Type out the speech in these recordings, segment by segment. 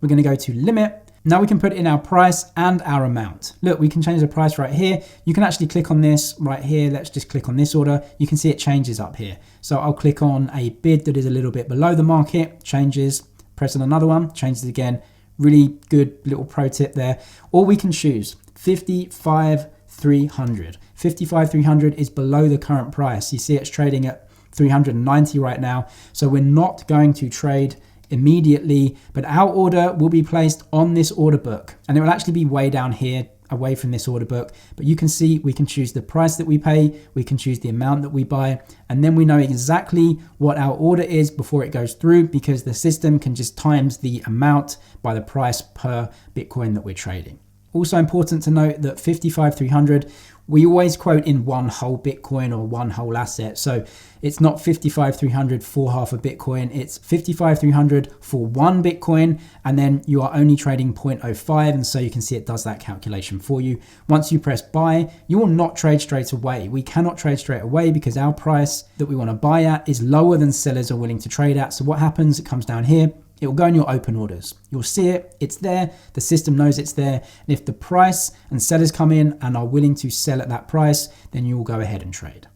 We're going to go to limit. Now we can put in our price and our amount. Look, we can change the price right here. You can actually click on this right here. Let's just click on this order. You can see it changes up here. So I'll click on a bid that is a little bit below the market, changes, press on another one, changes again. Really good little pro tip there. Or we can choose 55,300. 55,300 is below the current price. You see it's trading at 390 right now. So we're not going to trade immediately, but our order will be placed on this order book and it will actually be way down here away from this order book. But you can see we can choose the price that we pay, we can choose the amount that we buy, and then we know exactly what our order is before it goes through, because the system can just times the amount by the price per Bitcoin that we're trading. Also important to note that 55,300, we always quote in one whole Bitcoin or one whole asset. So it's not 55,300 for half a Bitcoin, it's 55,300 for one Bitcoin, and then you are only trading 0.05, and so you can see it does that calculation for you. Once you press buy, you will not trade straight away. We cannot trade straight away because our price that we want to buy at is lower than sellers are willing to trade at. So what happens, it comes down here. It will go in your open orders. You'll see it, it's there, the system knows it's there. And if the price and sellers come in and are willing to sell at that price, then you will go ahead and trade.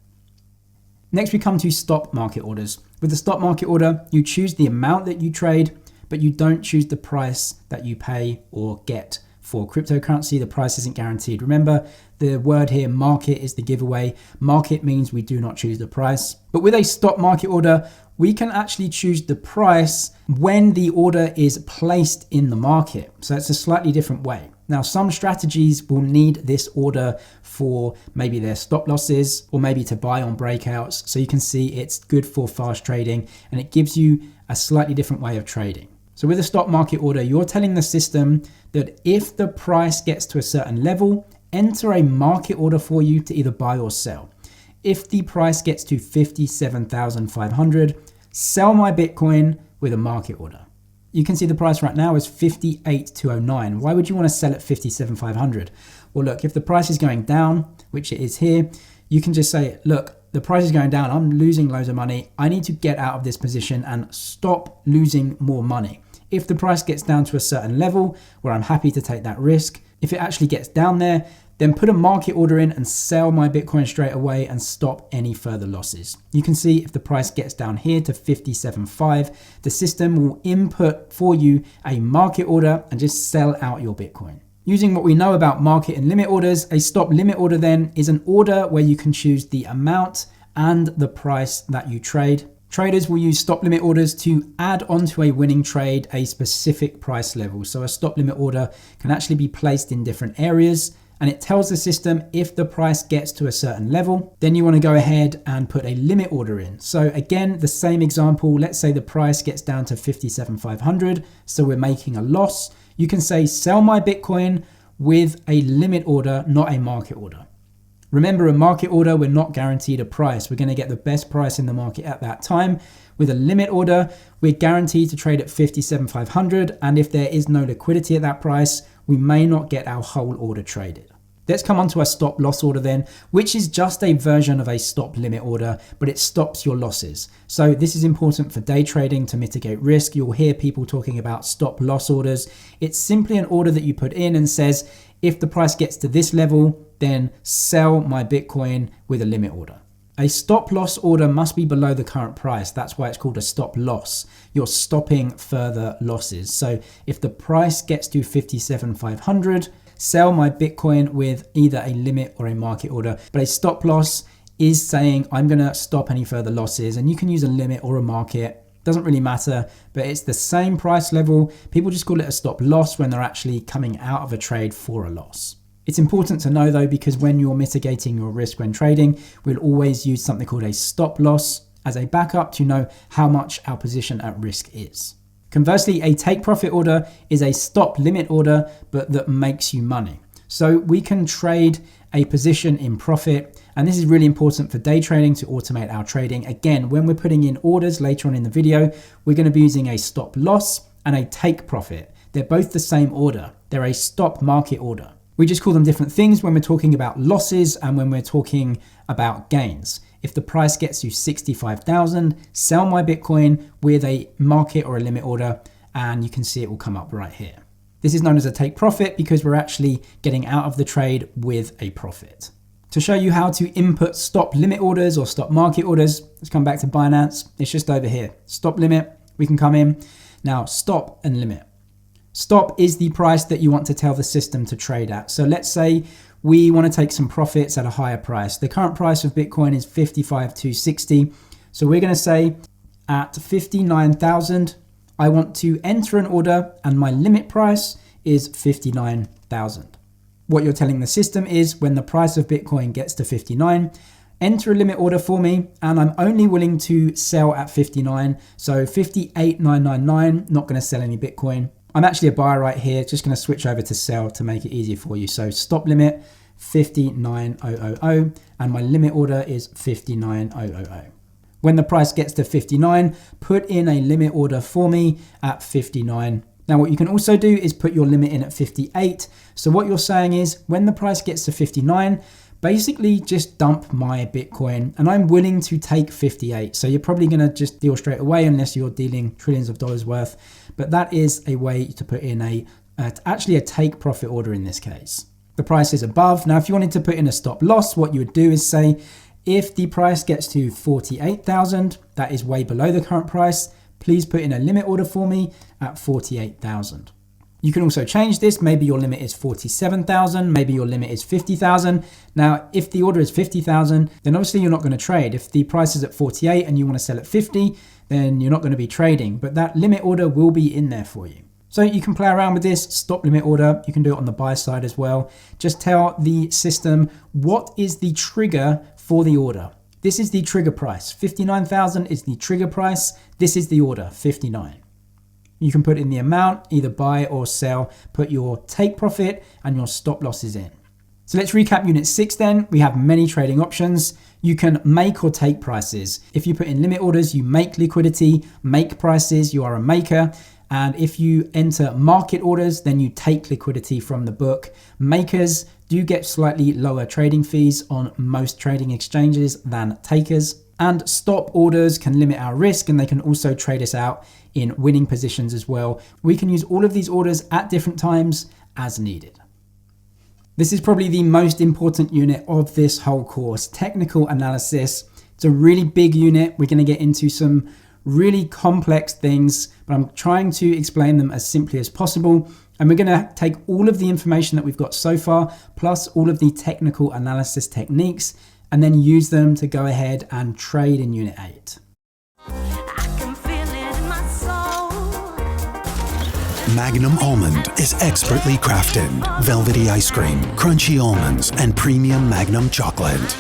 Next, we come to stop market orders. With the stop market order, you choose the amount that you trade, but you don't choose the price that you pay or get. For cryptocurrency, the price isn't guaranteed. Remember, the word here, market, is the giveaway. Market means we do not choose the price. But with a stop market order, we can actually choose the price when the order is placed in the market. So it's a slightly different way. Now, some strategies will need this order for maybe their stop losses or maybe to buy on breakouts. So you can see it's good for fast trading and it gives you a slightly different way of trading. So with a stop market order, you're telling the system that if the price gets to a certain level, enter a market order for you to either buy or sell. If the price gets to 57,500, sell my Bitcoin with a market order. You can see the price right now is 58,209. Why would you want to sell at 57,500? Well, look, if the price is going down, which it is here, you can just say, look, the price is going down. I'm losing loads of money. I need to get out of this position and stop losing more money. If the price gets down to a certain level where I'm happy to take that risk, if it actually gets down there, then put a market order in and sell my Bitcoin straight away and stop any further losses. You can see if the price gets down here to 57.5, the system will input for you a market order and just sell out your Bitcoin. Using what we know about market and limit orders, a stop limit order then is an order where you can choose the amount and the price that you trade. Traders will use stop limit orders to add onto a winning trade a specific price level. So a stop limit order can actually be placed in different areas, and it tells the system if the price gets to a certain level, then you want to go ahead and put a limit order in. So again, the same example, let's say the price gets down to 57,500, so we're making a loss. You can say sell my Bitcoin with a limit order, not a market order. Remember, a market order, we're not guaranteed a price. We're going to get the best price in the market at that time. With a limit order, we're guaranteed to trade at 57,500, and if there is no liquidity at that price, we may not get our whole order traded. Let's come on to a stop loss order then, which is just a version of a stop limit order, but it stops your losses. So this is important for day trading to mitigate risk. You'll hear people talking about stop loss orders. It's simply an order that you put in and says, if the price gets to this level, then sell my Bitcoin with a limit order. A stop loss order must be below the current price. That's why it's called a stop loss. You're stopping further losses. So if the price gets to 57,500, sell my Bitcoin with either a limit or a market order. But a stop loss is saying I'm going to stop any further losses, and you can use a limit or a market. Doesn't really matter, but it's the same price level. People just call it a stop loss when they're actually coming out of a trade for a loss. It's important to know though, because when you're mitigating your risk when trading, we'll always use something called a stop loss as a backup to know how much our position at risk is. Conversely, a take profit order is a stop limit order, but that makes you money. So we can trade a position in profit, and this is really important for day trading to automate our trading. Again, when we're putting in orders later on in the video, we're going to be using a stop loss and a take profit. They're both the same order. They're a stop market order. We just call them different things when we're talking about losses and when we're talking about gains. If the price gets to 65,000, sell my Bitcoin with a market or a limit order. and you can see it will come up right here. This is known as a take profit because we're actually getting out of the trade with a profit. To show you how to input stop limit orders or stop market orders, let's come back to Binance. It's just over here. Stop limit, we can come in. Now stop and limit. Stop is the price that you want to tell the system to trade at. So let's say we want to take some profits at a higher price. The current price of Bitcoin is 55,260. So we're going to say at 59,000, I want to enter an order and my limit price is 59,000. What you're telling the system is when the price of Bitcoin gets to 59, enter a limit order for me, and I'm only willing to sell at 59. So 58,999, not going to sell any Bitcoin. I'm actually a buyer right here, just going to switch over to sell to make it easier for you. So stop limit 59,000 and my limit order is 59,000. When the price gets to 59, put in a limit order for me at 59. Now what you can also do is put your limit in at 58. So what you're saying is when the price gets to 59, basically just dump my Bitcoin and I'm willing to take 58. So you're probably going to just deal straight away unless you're dealing trillions of dollars worth. But that is a way to put in actually a take profit order in this case. The price is above. Now, if you wanted to put in a stop loss, what you would do is say, if the price gets to 48,000, that is way below the current price, please put in a limit order for me at 48,000. You can also change this. Maybe your limit is 47,000. Maybe your limit is 50,000. Now, if the order is 50,000, then obviously you're not going to trade. If the price is at 48 and you want to sell at 50, then you're not going to be trading, but that limit order will be in there for you. So you can play around with this stop limit order. You can do it on the buy side as well. Just tell the system what is the trigger for the order. This is the trigger price. 59,000 is the trigger price. This is the order, 59. You can put in the amount, either buy or sell, put your take profit and your stop losses in. So let's recap Unit 6 then. We have many trading options. You can make or take prices. If you put in limit orders, you make liquidity, make prices, you are a maker. And if you enter market orders, then you take liquidity from the book. Makers do get slightly lower trading fees on most trading exchanges than takers. And stop orders can limit our risk and they can also trade us out in winning positions as well. We can use all of these orders at different times as needed. This is probably the most important unit of this whole course, technical analysis. It's a really big unit. We're going to get into some really complex things, but I'm trying to explain them as simply as possible. And we're going to take all of the information that we've got so far, plus all of the technical analysis techniques, and then use them to go ahead and trade in Unit 8. Magnum Almond is expertly crafted. Velvety ice cream, crunchy almonds, and premium Magnum chocolate.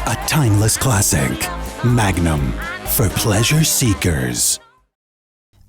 A timeless classic. Magnum, for pleasure seekers.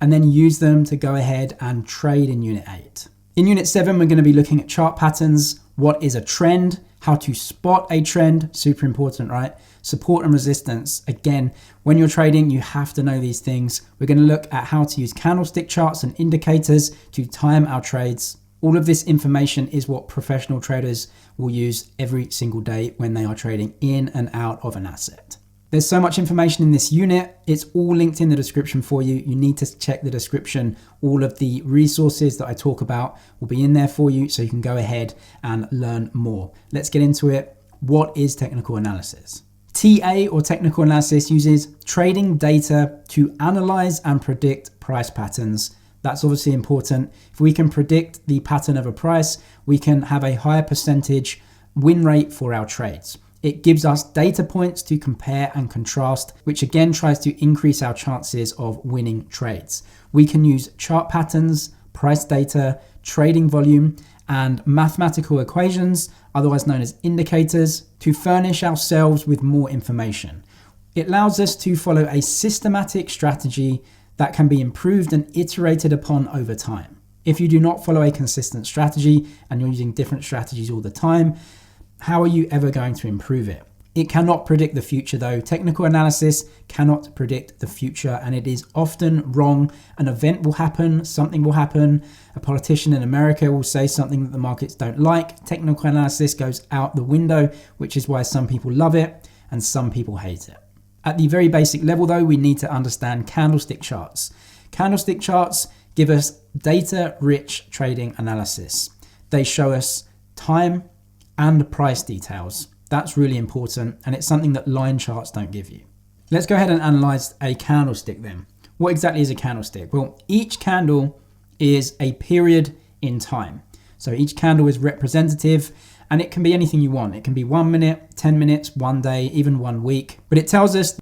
And then use them to go ahead and trade in Unit 8. In Unit 7, we're going to be looking at chart patterns. What is a trend? How to spot a trend, super important, right? Support and resistance. Again, when you're trading, you have to know these things. We're going to look at how to use candlestick charts and indicators to time our trades. All of this information is what professional traders will use every single day when they are trading in and out of an asset. There's so much information in this unit. It's all linked in the description for you. You need to check the description. All of the resources that I talk about will be in there for you so you can go ahead and learn more. Let's get into it. What is technical analysis? TA, or technical analysis, uses trading data to analyze and predict price patterns. That's obviously important. If we can predict the pattern of a price, we can have a higher percentage win rate for our trades. It gives us data points to compare and contrast, which again tries to increase our chances of winning trades. We can use chart patterns, price data, trading volume, and mathematical equations, otherwise known as indicators, to furnish ourselves with more information. It allows us to follow a systematic strategy that can be improved and iterated upon over time. If you do not follow a consistent strategy and you're using different strategies all the time, how are you ever going to improve it? It cannot predict the future though. Technical analysis cannot predict the future, and it is often wrong. An event will happen, something will happen. A politician in America will say something that the markets don't like. Technical analysis goes out the window, which is why some people love it and some people hate it. At the very basic level though, we need to understand candlestick charts. Candlestick charts give us data-rich trading analysis. They show us time and price details. That's really important, and it's something that line charts don't give you. Let's go ahead and analyze a candlestick then. What exactly is a candlestick? Well, each candle is a period in time. So each candle is representative, and it can be anything you want. It can be 1 minute, 10 minutes, 1 day, even 1 week. But it tells us